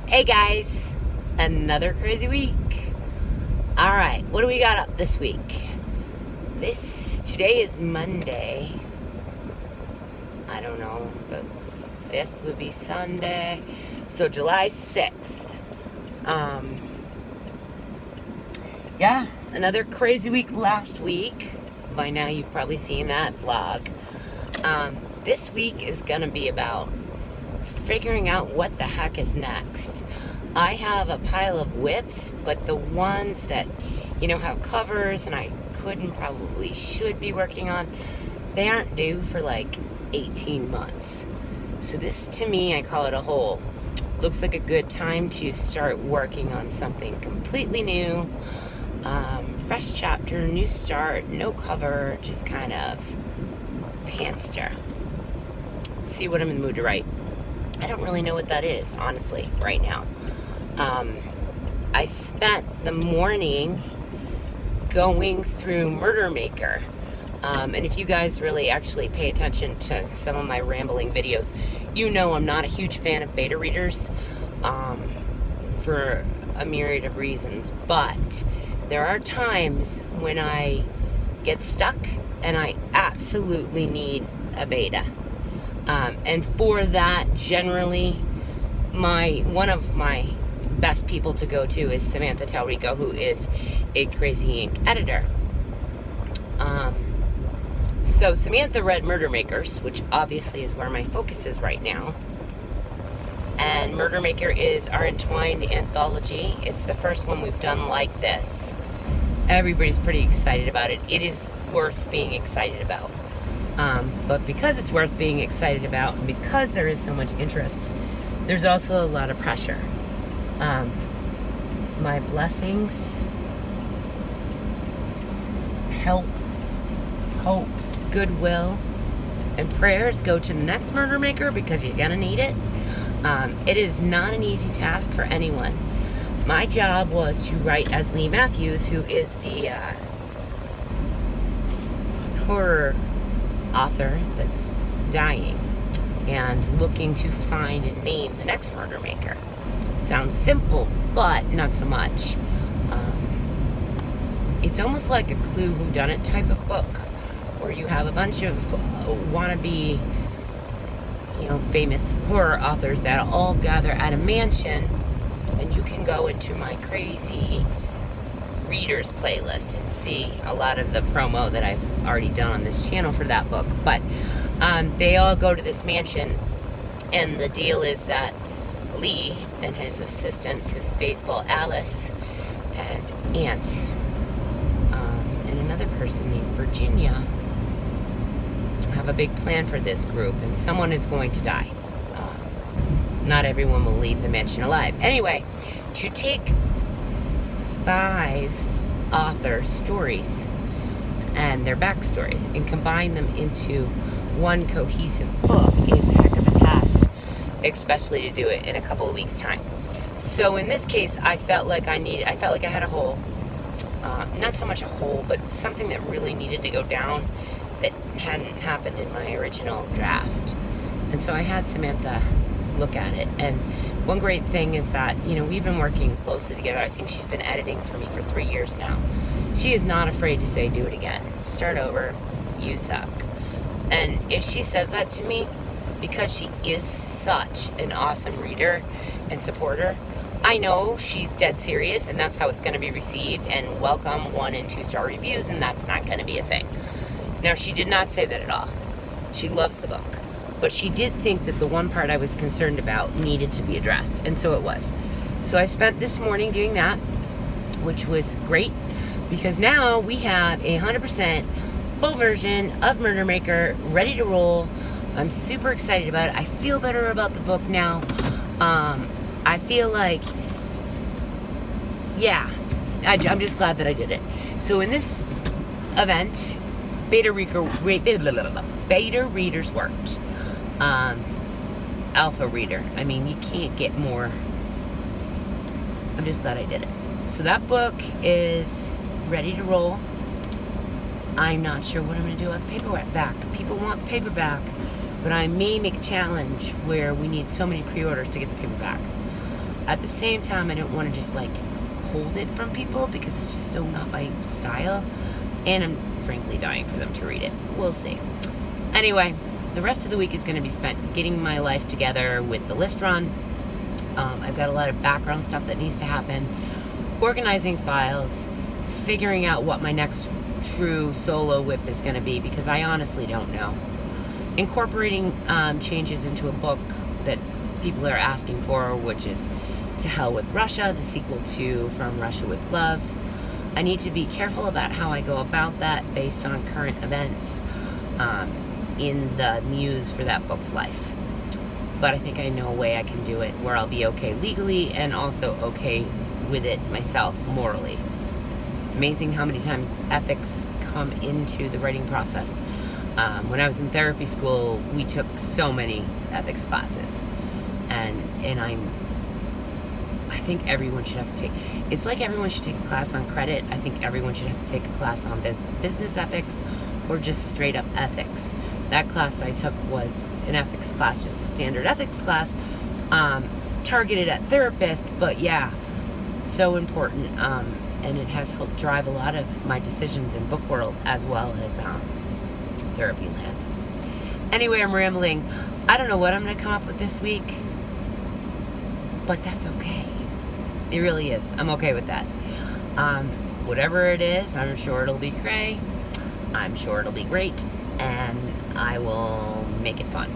Hey guys, another crazy week. All right, what do we got up this week? Today is Monday. I don't know, the 5th would be Sunday. So July 6th. Yeah, another crazy week last week. By now you've probably seen that vlog. This week is gonna be about figuring out what the heck is next. I have a pile of whips, but the ones that, have covers and I should be working on, they aren't due for like 18 months. So this, to me, I call it a hole. Looks like a good time to start working on something completely new. Fresh chapter, new start, no cover, just kind of pantster. See what I'm in the mood to write. I don't really know what that is, honestly, right now. I spent the morning going through Murder Maker. And if you guys really actually pay attention to some of my rambling videos, I'm not a huge fan of beta readers for a myriad of reasons. But there are times when I get stuck and I absolutely need a beta. And for that, generally, one of my best people to go to is Samantha Talrico, who is a Crazy Ink editor. So Samantha read Murder Makers, which obviously is where my focus is right now. And Murder Maker is our Entwined anthology. It's the first one we've done like this. Everybody's pretty excited about it. It is worth being excited about. But because it's worth being excited about, and because there is so much interest, there's also a lot of pressure. My blessings, help, hopes, goodwill, and prayers go to the next Murder Maker because you're gonna need it. It is not an easy task for anyone. My job was to write as Lee Matthews, who is the horror author that's dying and looking to find and name the next Murder Maker. Sounds simple, but not so much. It's almost like a Clue whodunit type of book, where you have a bunch of wannabe, famous horror authors that all gather at a mansion, and you can go into my crazy readers playlist and see a lot of the promo that I've already done on this channel for that book. But they all go to this mansion, and the deal is that Lee and his assistants, his faithful Alice and Aunt, and another person named Virginia, have a big plan for this group, and someone is going to die. Not everyone will leave the mansion alive. Anyway, to take 5 author stories and their backstories and combine them into one cohesive book is a heck of a task, especially to do it in a couple of weeks' time. So in this case, I felt like I had a hole. Not so much a hole, but something that really needed to go down that hadn't happened in my original draft. And so I had Samantha look at it. And one great thing is that, we've been working closely together. I think she's been editing for me for 3 years now. She is not afraid to say, do it again. Start over. You suck. And if she says that to me, because she is such an awesome reader and supporter, I know she's dead serious, and that's how it's going to be received, and welcome 1 and 2 star reviews, and that's not going to be a thing. Now, she did not say that at all. She loves the book. But she did think that the one part I was concerned about needed to be addressed, and so it was. So I spent this morning doing that, which was great, because now we have a 100% full version of Murder Maker ready to roll. I'm super excited about it. I feel better about the book now. I feel like, I'm just glad that I did it. So in this event, beta readers worked. Alpha reader. I mean, you can't get more. I'm just glad I did it. So that book is ready to roll. I'm not sure what I'm going to do with paperback. People want paperback, but I may make a challenge where we need so many pre-orders to get the paperback. at the same time, I don't want to just like hold it from people because it's just so not my style. And I'm frankly dying for them to read it. We'll see. Anyway, the rest of the week is going to be spent getting my life together with the list run. I've got a lot of background stuff that needs to happen, organizing files, figuring out what my next true solo whip is going to be, because I honestly don't know. Incorporating changes into a book that people are asking for, which is To Hell with Russia, the sequel to From Russia with Love. I need to be careful about how I go about that based on current events in the muse for that book's life. But I think I know a way I can do it where I'll be okay legally and also okay with it myself morally. It's amazing how many times ethics come into the writing process. When I was in therapy school, we took so many ethics classes, and I think everyone should have to take. It's like everyone should take a class on credit. I think everyone should have to take a class on business ethics, or just straight up ethics. That class I took was an ethics class, just a standard ethics class, targeted at therapists. But yeah, so important, and it has helped drive a lot of my decisions in book world as well as therapy land. Anyway, I'm rambling. I don't know what I'm going to come up with this week, but that's okay. It really is. I'm okay with that. Whatever it is, I'm sure it'll be great. I'm sure it'll be great, and I will make it fun.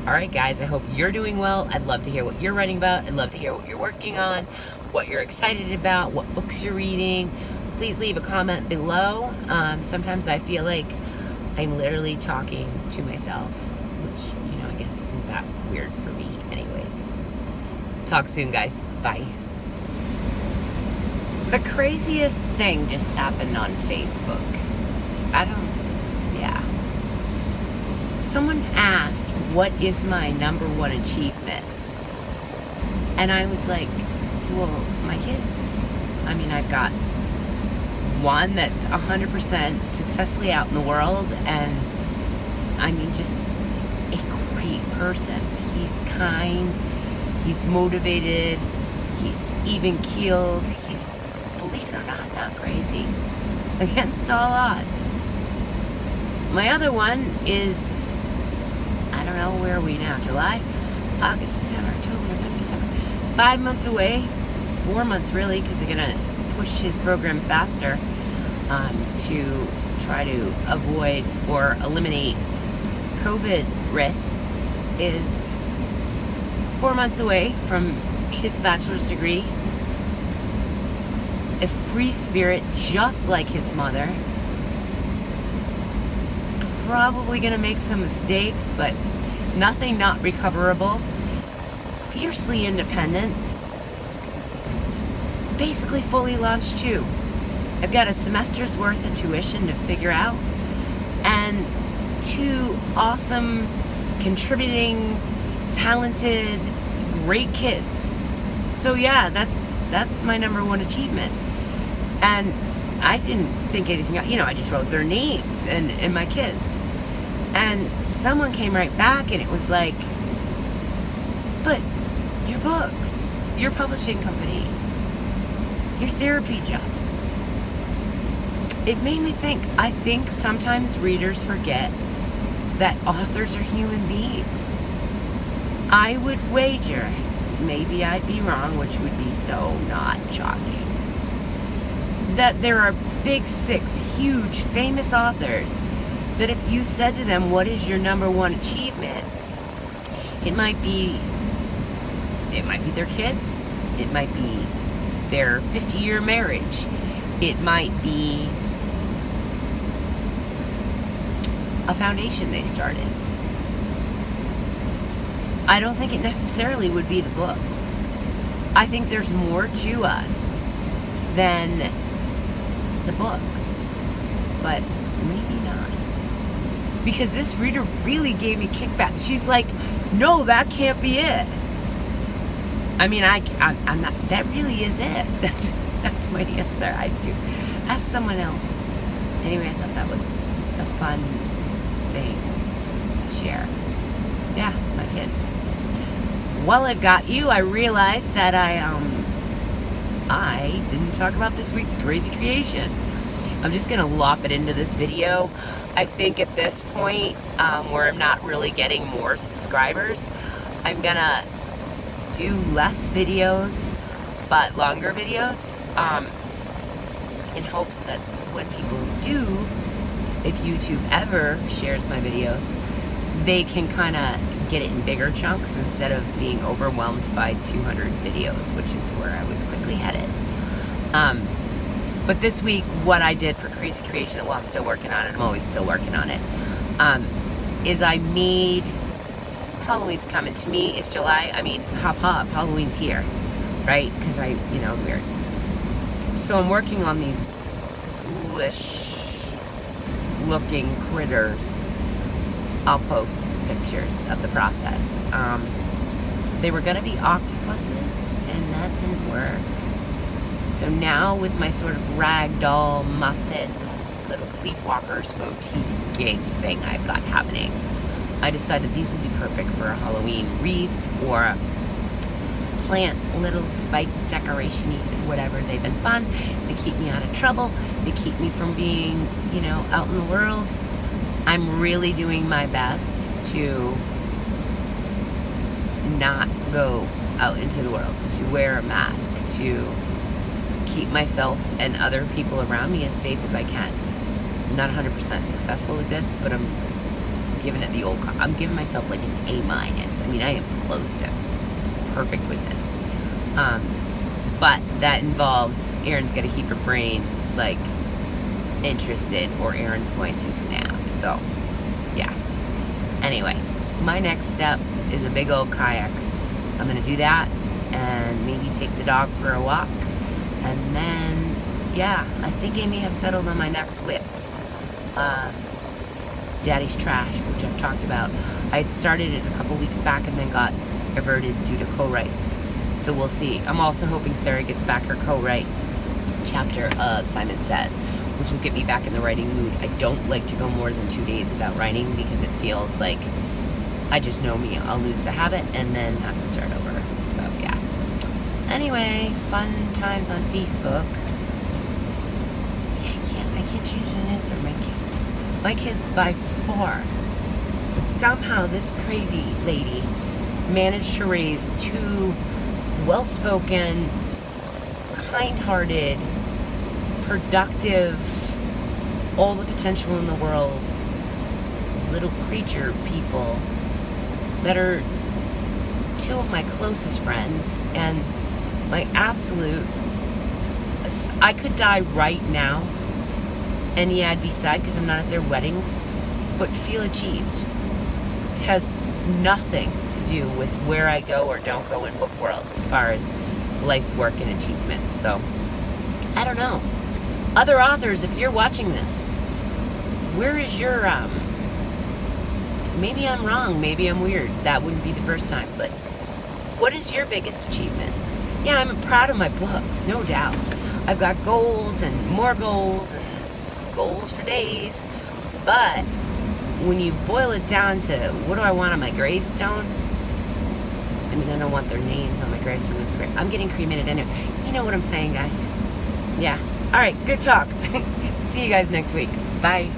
All right, guys, I hope you're doing well. I'd love to hear what you're writing about. I'd love to hear what you're working on, what you're excited about, what books you're reading. Please leave a comment below. Sometimes I feel like I'm literally talking to myself, which, I guess isn't that weird for me anyways. Talk soon, guys. Bye. The craziest thing just happened on Facebook. Someone asked, what is my number one achievement? And I was like, well, my kids. I mean, I've got one that's 100% successfully out in the world, and I mean, just a great person. He's kind, he's motivated, he's even-keeled, he's, believe it or not crazy, against all odds. My other one is, I don't know, where are we now? July, August, September, October, November, December. 5 months away, 4 months really, because they're going to push his program faster to try to avoid or eliminate COVID risk, is 4 months away from his bachelor's degree. A free spirit just like his mother. Probably gonna make some mistakes, but nothing not recoverable. Fiercely independent. Basically fully launched too. I've got a semester's worth of tuition to figure out, and 2 awesome, contributing, talented, great kids. So yeah, that's my number one achievement. And I didn't think anything, I just wrote their names and my kids. And someone came right back and it was like, but your books, your publishing company, your therapy job. It made me think, I think sometimes readers forget that authors are human beings. I would wager, maybe I'd be wrong, which would be so not shocking, that there are big 6 huge famous authors that if you said to them, what is your number one achievement? It might be their kids. It might be their 50-year marriage. It might be a foundation they started. I don't think it necessarily would be the books. I think there's more to us than the books, but maybe not. Because this reader really gave me kickback. She's like, no, that can't be it. I mean, I'm not, that really is it. That's my answer. I do. Ask someone else. Anyway, I thought that was a fun thing to share. Yeah, my kids. while I've got you, I realized that I didn't talk about this week's crazy creation. I'm just gonna lop it into this video. I think at this point, where I'm not really getting more subscribers, I'm gonna do less videos, but longer videos, in hopes that when people do, if YouTube ever shares my videos, they can kind of get it in bigger chunks instead of being overwhelmed by 200 videos, which is where I was quickly headed. But this week, what I did for Crazy Creation, well, I'm still working on it, I'm always still working on it, is I made, Halloween's coming. To me, it's July. I mean, hop, Halloween's here, right? Because I'm weird. So I'm working on these ghoulish looking critters. I'll post pictures of the process. They were gonna be octopuses, and that didn't work. So now with my sort of ragdoll, muffin, little sleepwalkers motif gig thing I've got happening, I decided these would be perfect for a Halloween wreath or a plant little spike decoration, even whatever. They've been fun. They keep me out of trouble. They keep me from being, out in the world. I'm really doing my best to not go out into the world, to wear a mask, to keep myself and other people around me as safe as I can. I'm not 100% successful with this, but I'm giving it the old, I'm giving myself like an A-. I mean, I am close to perfect with this. But that involves Erin's got to keep her brain like interested or Erin's going to snap. So yeah, anyway, my next step is a big old kayak. I'm gonna do that and maybe take the dog for a walk, and then yeah, I think I may have settled on my next whip, Daddy's Trash, which I've talked about. I had started it a couple weeks back and then got averted due to co-writes, so we'll see. I'm also hoping Sarah gets back her co-write chapter of Simon Says, which will get me back in the writing mood. I don't like to go more than 2 days without writing because it feels like, I just know me, I'll lose the habit and then have to start over. So yeah. Anyway, fun times on Facebook. Yeah, I can't change the answer. My kids by far, somehow this crazy lady managed to raise 2 well-spoken, kind-hearted, productive, all the potential in the world little creature people that are 2 of my closest friends and my absolute, I could die right now and yeah, I'd be sad because I'm not at their weddings, but feel achieved. It has nothing to do with where I go or don't go in book world as far as life's work and achievement. So I don't know. Other authors, if you're watching this, where is your, maybe I'm wrong, maybe I'm weird, that wouldn't be the first time, but what is your biggest achievement? Yeah, I'm proud of my books, no doubt. I've got goals and more goals and goals for days, but when you boil it down to what do I want on my gravestone? I mean, I don't want their names on my gravestone, that's weird. I'm getting cremated anyway. You know what I'm saying, guys? Yeah. All right, good talk. See you guys next week. Bye.